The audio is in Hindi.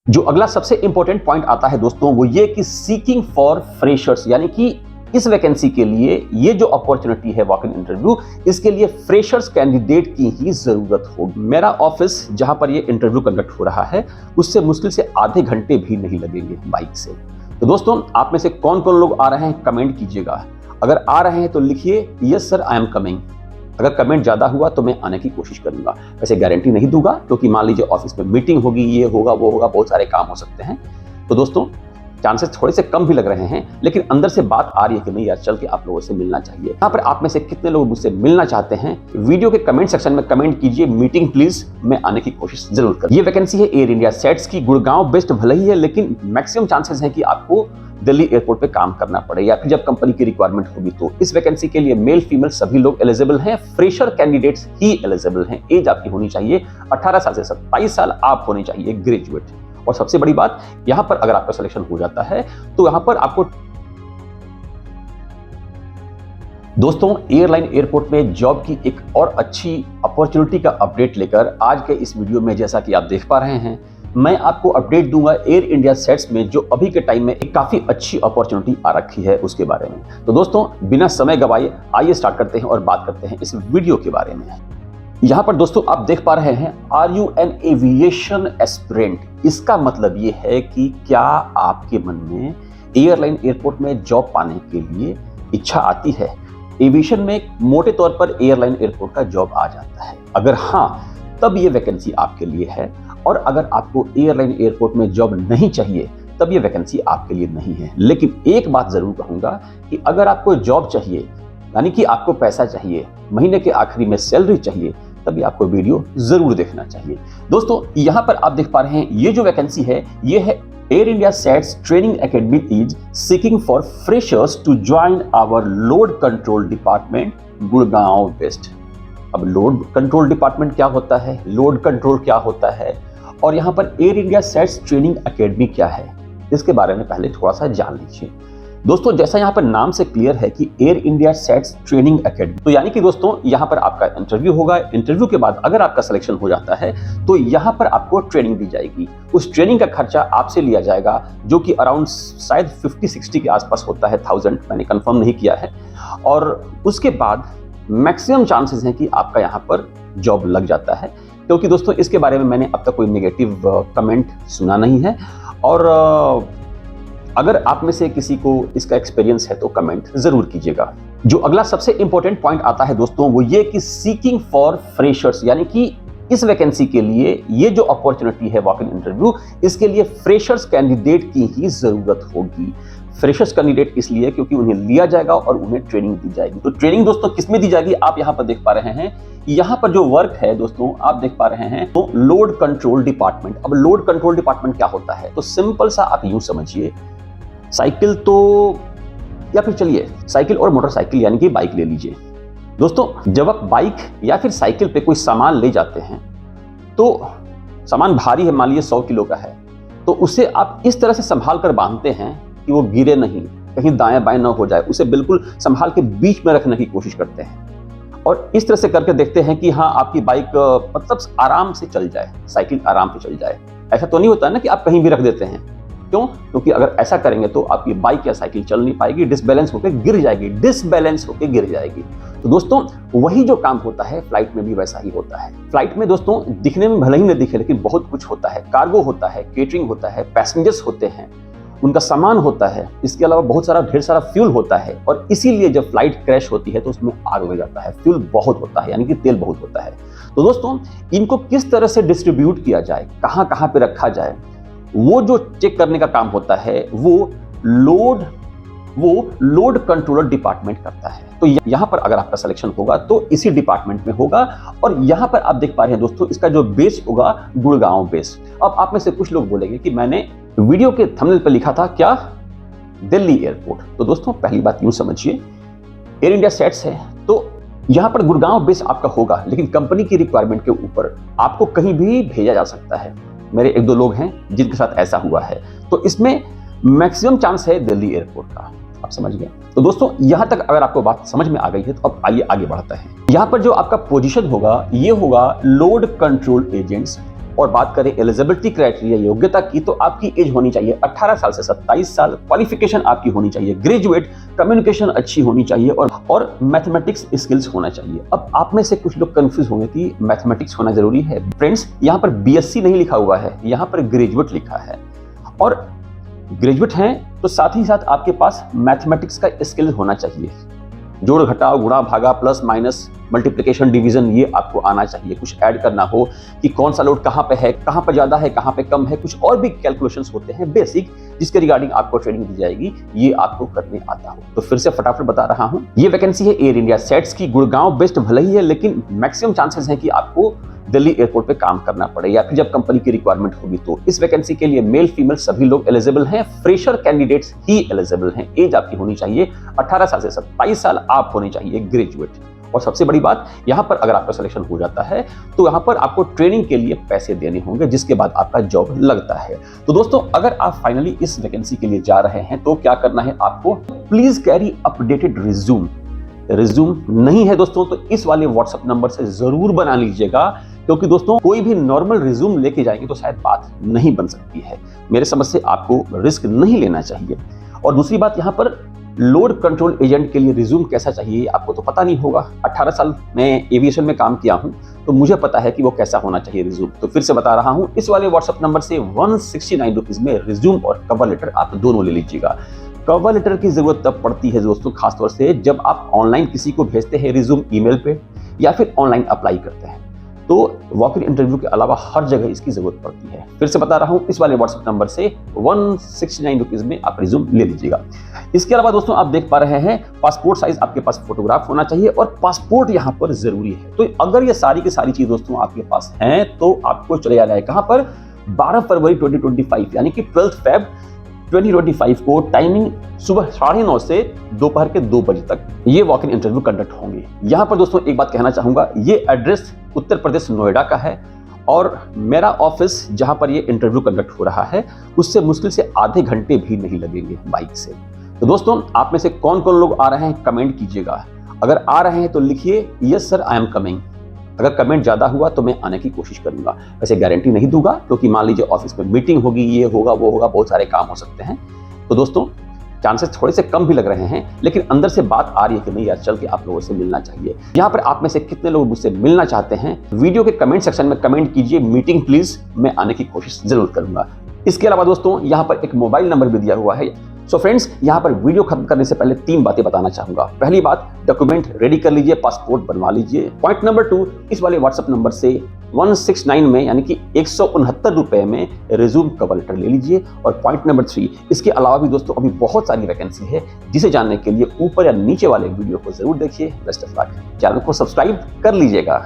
जो अगला सबसे इंपॉर्टेंट पॉइंट आता है दोस्तों वो ये कि सीकिंग फॉर फ्रेशर्स, यानी कि इस वैकेंसी के लिए ये जो अपॉर्चुनिटी है वॉक इन इंटरव्यू, इसके लिए फ्रेशर्स कैंडिडेट की ही जरूरत होगी। मेरा ऑफिस जहां पर ये इंटरव्यू कंडक्ट हो रहा है उससे मुश्किल से आधे घंटे भी नहीं लगेंगे बाइक से। तो दोस्तों आप में से कौन कौन लोग आ रहे हैं कमेंट कीजिएगा। अगर आ रहे हैं तो लिखिए yes sir I am coming. अगर कमेंट ज्यादा हुआ तो मैं आने की कोशिश करूंगा। वैसे गारंटी नहीं दूंगा क्योंकि मान लीजिए ऑफिस में मीटिंग होगी, ये होगा वो होगा, बहुत सारे काम हो सकते हैं। तो दोस्तों चांसेस थोड़े से कम भी लग रहे हैं, लेकिन अंदर से बात आ रही है कि नहीं यार चल के आप लोगों से मिलना चाहिए। यहाँ पर आप में से कितने लोग मुझसे मिलना चाहते हैं वीडियो के कमेंट सेक्शन में कमेंट कीजिए मीटिंग प्लीज, मैं आने की कोशिश जरूर करूँ। ये वैकेंसी है एयर इंडिया सेट्स की। गुड़गांव बेस्ड भले ही है लेकिन मैक्सिमम चांसेस है कि आपको दिल्ली एयरपोर्ट पे काम करना पड़े या फिर जब कंपनी की रिक्वायरमेंट होगी। तो इस वैकेंसी के लिए मेल फीमेल सभी लोग एलिजिबल हैं। फ्रेशर कैंडिडेट्स ही एलिजिबल हैं। एज आपकी होनी चाहिए 18 साल से 27 साल आप होने चाहिए ग्रेजुएट। और सबसे बड़ी बात यहां पर अगर आपका सिलेक्शन हो जाता है तो यहां पर आपको दोस्तों एयरलाइन एयरपोर्ट में जॉब की एक और अच्छी अपॉर्चुनिटी का अपडेट लेकर आज के इस वीडियो में जैसा कि आप देख पा रहे हैं मैं आपको अपडेट दूंगा एयर इंडिया सेट्स में जो अभी के टाइम में एक काफी अच्छी अपॉर्चुनिटी आ रखी है उसके बारे में। तो दोस्तों बिना समय गवाए आइए स्टार्ट करते हैं और बात करते हैं इस वीडियो के बारे में। यहां पर दोस्तों आप देख पा रहे हैं are you an aviation aspirant. इसका मतलब ये है कि क्या आपके मन में एयरलाइन एयरपोर्ट में जॉब पाने के लिए इच्छा आती है। एविएशन में मोटे तौर पर एयरलाइन एयरपोर्ट का जॉब आ जाता है। अगर हाँ तब ये वैकेंसी आपके लिए है, और अगर आपको एयरलाइन एयरपोर्ट में जॉब नहीं चाहिए तब ये वैकेंसी आपके लिए नहीं है। लेकिन एक बात जरूर कहूंगा कि अगर आपको जॉब चाहिए यानी कि आपको पैसा चाहिए, महीने के आखिरी में सैलरी चाहिए, तभी आपको वीडियो जरूर देखना चाहिए। दोस्तों यहां पर आप देख पा रहे हैं ये जो वैकेंसी है ये है Air India SATS training academy is seeking for freshers to join our load control department Gurgaon west. अब लोड कंट्रोल डिपार्टमेंट क्या होता है, लोड कंट्रोल क्या होता है, और यहाँ पर air India SATS training academy क्या है, इसके बारे में पहले थोड़ा सा जान लीजिए। दोस्तों जैसा यहाँ पर नाम से क्लियर है कि air India SATS training academy, तो यानी कि दोस्तों यहाँ पर आपका इंटरव्यू होगा। इंटरव्यू के बाद अगर आपका सिलेक्शन हो जाता है तो यहाँ पर आपको ट्रेनिंग दी जाएगी। उस ट्रेनिंग का खर्चा आपसे लिया जाएगा जो कि अराउंड शायद 50-60 के आसपास होता है, 1000 मैंने कंफर्म नहीं किया है। और उसके बाद मैक्सिमम चांसेस हैं कि आपका यहाँ पर जॉब लग जाता है, क्योंकि दोस्तों इसके बारे में मैंने अब तक कोई नेगेटिव कमेंट सुना नहीं है। और अगर आप में से किसी को इसका एक्सपीरियंस है तो कमेंट जरूर कीजिएगा। जो अगला सबसे इंपॉर्टेंट पॉइंट आता है दोस्तों वो ये कि सीकिंग फॉर फ्रेशर्स, यानी कि इस वैकेंसी के लिए ये जो अपॉर्चुनिटी है वॉक इन इंटरव्यू, इसके लिए फ्रेशर्स कैंडिडेट की ही जरूरत होगी। फ्रेशर्स कैंडिडेट इसलिए क्योंकि उन्हें लिया जाएगा और उन्हें ट्रेनिंग दी जाएगी। तो ट्रेनिंग दोस्तों किसमें दी जाएगी आप यहाँ पर देख पा रहे हैं। यहाँ पर जो वर्क है दोस्तों आप देख पा रहे हैं तो लोड कंट्रोल डिपार्टमेंट। अब लोड कंट्रोल डिपार्टमेंट क्या होता है, तो सिंपल सा आप यूं समझिए साइकिल तो, या फिर चलिए साइकिल और मोटरसाइकिल यानी कि बाइक ले लीजिए। दोस्तों जब आप बाइक या फिर साइकिल पे कोई सामान ले जाते हैं तो सामान भारी है, मान लीजिए 100 किलो का है, तो उसे आप इस तरह से संभाल कर बांधते हैं कि वो गिरे नहीं, कहीं दाएं बाएं ना हो जाए, उसे बिल्कुल संभाल के बीच में रखने की कोशिश करते हैं। और इस तरह से करके देखते हैं कि हाँ आपकी बाइक मतलब आराम से चल जाए, साइकिल आराम से चल जाए। ऐसा तो नहीं होता ना कि आप कहीं भी रख देते हैं। क्यों? क्योंकि अगर ऐसा करेंगे तो आपकी बाइक या साइकिल चल नहीं पाएगी, डिसबैलेंस होकर गिर जाएगी, डिसबैलेंस होकर गिर जाएगी। तो दोस्तों वही जो काम होता है फ्लाइट में भी वैसा ही होता है। फ्लाइट में दोस्तों दिखने में भले ही न दिखे लेकिन बहुत कुछ होता है। कार्गो होता है, केटरिंग होता है, पैसेंजर्स होते हैं, उनका सामान होता है, इसके अलावा बहुत सारा ढेर सारा फ्यूल होता है। और इसीलिए जब फ्लाइट क्रैश होती है तो उसमें आग लग जाता है, फ्यूल बहुत होता है यानी कि तेल बहुत होता है। तो दोस्तों इनको किस तरह से डिस्ट्रीब्यूट किया जाए, कहां कहां पे रखा जाए, वो जो चेक करने का काम होता है वो लोड कंट्रोलर डिपार्टमेंट करता है। तो यहां पर अगर आपका सिलेक्शन होगा तो इसी डिपार्टमेंट में होगा। और यहां पर आप देख पा रहे हैं दोस्तों इसका जो बेस होगा गुड़गांव बेस। अब आप में से कुछ लोग बोलेंगे कि मैंने वीडियो के थंबनेल पर लिखा था क्या, दिल्ली एयरपोर्ट। तो दोस्तों पहली बात यूं समझिए एयर इंडिया सेट्स है तो यहां पर गुड़गांव बेस आपका होगा, लेकिन कंपनी की रिक्वायरमेंट के ऊपर आपको कहीं भी भेजा जा सकता है। मेरे 1-2 लोग हैं जिनके साथ ऐसा हुआ है, तो इसमें मैक्सिमम चांस है दिल्ली एयरपोर्ट का। आप समझ गए। तो दोस्तों यहां तक अगर आपको बात समझ में आ गई है तो अब आइए आगे बढ़ते हैं। यहां पर जो आपका पोजीशन होगा ये होगा लोड कंट्रोल एजेंट्स और बात करें एलिजिबिलिटी क्राइटेरिया योग्यता की, तो आपकी एज होनी चाहिए 18 साल से 27 साल, क्वालिफिकेशन आपकी होनी चाहिए ग्रेजुएट, कम्युनिकेशन अच्छी होनी चाहिए और मैथमेटिक्स स्किल्स होना चाहिए। अब आप में से कुछ लोग कंफ्यूज होंगे कि मैथमेटिक्स होना जरूरी है। फ्रेंड्स, यहाँ पर बीएससी नहीं लिखा हुआ है, यहाँ पर ग्रेजुएट लिखा है, और ग्रेजुएट हैं तो साथ ही साथ आपके पास मैथमेटिक्स का स्किल होना चाहिए। जोड़ घटाव, गुणा भागा, प्लस माइनस, मल्टीप्लिकेशन, डिवीजन, ये आपको आना चाहिए। कुछ ऐड करना हो कि कौन सा लोड कहाँ पे है, कहाँ पे ज्यादा है, कहाँ पे कम है, कुछ और भी कैलकुलेशंस होते हैं बेसिक, जिसके रिगार्डिंग आपको ट्रेनिंग दी जाएगी, ये आपको करने आता हो। तो फिर से फटाफट बता रहा हूँ, ये वैकेंसी है एयर इंडिया सेट्स की। गुड़गांव बेस्ड भले ही है, लेकिन मैक्सिमम चांसेस है कि आपको दिल्ली एयरपोर्ट पे काम करना पड़े, या फिर जब कंपनी की रिक्वायरमेंट होगी तो। इस वैकेंसी के लिए मेल फीमेल सभी लोग एलिजिबल हैं, फ्रेशर कैंडिडेट्स ही एलिजिबल हैं। एज आपकी होनी चाहिए 18 साल से 27 साल, आप होने चाहिए ग्रेजुएट। और सबसे बड़ी बात, यहां पर अगर आपका सिलेक्शन हो जाता है तो यहां पर आपको ट्रेनिंग के लिए पैसे देने होंगे, जिसके बाद आपका जॉब लगता है। तो दोस्तों, अगर आप फाइनली इस वैकेंसी के लिए जा रहे हैं तो क्या करना है आपको, please carry updated resume. Resume नहीं है दोस्तों तो इस वाले व्हाट्सएप नंबर से जरूर बना लीजिएगा, क्योंकि दोस्तों कोई भी नॉर्मल रिज्यूम लेके जाएंगे तो शायद बात नहीं बन सकती है। मेरे समझ से आपको रिस्क नहीं लेना चाहिए। और दूसरी बात, यहाँ पर लोड कंट्रोल एजेंट के लिए रिज्यूम कैसा चाहिए आपको तो पता नहीं होगा। 18 साल मैं एविएशन में काम किया हूं, तो मुझे पता है कि वो कैसा होना चाहिए रिज्यूम। तो फिर से बता रहा हूं, इस वाले व्हाट्सएप नंबर से 169 रुपीज में रिज्यूम और कवर लेटर आप दोनों ले लीजिएगा। कवर लेटर की जरूरत तब पड़ती है दोस्तों खासतौर से जब आप ऑनलाइन किसी को भेजते हैं रिज्यूम ईमेल पे, या फिर ऑनलाइन अप्लाई करते हैं, तो वॉक इन इंटरव्यू के अलावा हर जगह इसकी जरूरत पड़ती है। फिर से बता रहा हूं, इस वाले व्हाट्सएप नंबर से 169 रुपीज में आप रिज्यूम ले लीजिएगा। इसके अलावा दोस्तों आप देख पा रहे हैं, पासपोर्ट साइज आपके पास फोटोग्राफ होना चाहिए, और पासपोर्ट यहां पर जरूरी है। तो अगर ये सारी की सारी चीज दोस्तों आपके पास हैं तो आपको चले जाना है कहां पर, 12 फरवरी 2025 यानी कि 12 फेब 2025 को टाइमिंग सुबह 9:30 से दोपहर के 2 बजे तक ये वॉक इन इंटरव्यू कंडक्ट होंगे। यहां पर दोस्तों एक बात कहना चाहूंगा, ये एड्रेस उत्तर प्रदेश नोएडा का है, और मेरा ऑफिस जहां पर ये इंटरव्यू कंडक्ट हो रहा है उससे मुश्किल से आधे घंटे भी नहीं लगेंगे बाइक से। तो दोस्तों, आप में से कौन कौन लोग आ रहे हैं कमेंट कीजिएगा। अगर आ रहे हैं तो लिखिए yes sir I am coming. अगर कमेंट ज्यादा हुआ तो मैं आने की कोशिश करूंगा। वैसे गारंटी नहीं दूंगा, क्योंकि मान लीजिए ऑफिस में मीटिंग होगी, ये होगा वो होगा, बहुत सारे काम हो सकते हैं। तो दोस्तों, चांसेस थोड़े से कम भी लग रहे हैं, लेकिन अंदर से बात आ रही है कि नहीं यार, चल के आप लोगों से मिलना चाहिए। यहाँ पर आप में से कितने लोग मुझसे मिलना चाहते हैं, वीडियो के कमेंट सेक्शन में कमेंट कीजिए मीटिंग प्लीज, मैं आने की कोशिश जरूर करूंगा। इसके अलावा दोस्तों, यहाँ पर एक मोबाइल नंबर भी दिया हुआ है। सो फ्रेंड्स, यहाँ पर वीडियो खत्म करने से पहले 3 बातें बताना चाहूंगा। पहली बात, डॉक्यूमेंट रेडी कर लीजिए, पासपोर्ट बनवा लीजिए। पॉइंट नंबर 2, इस वाले व्हाट्सएप नंबर से 169 में यानी कि 169 रुपए में रिज्यूम कवर लेटर ले लीजिए। और पॉइंट नंबर 3, इसके अलावा भी दोस्तों अभी बहुत सारी वैकेंसी है, जिसे जानने के लिए ऊपर या नीचे वाले वीडियो को जरूर देखिए। Best of luck. चैनल को सब्सक्राइब कर लीजिएगा।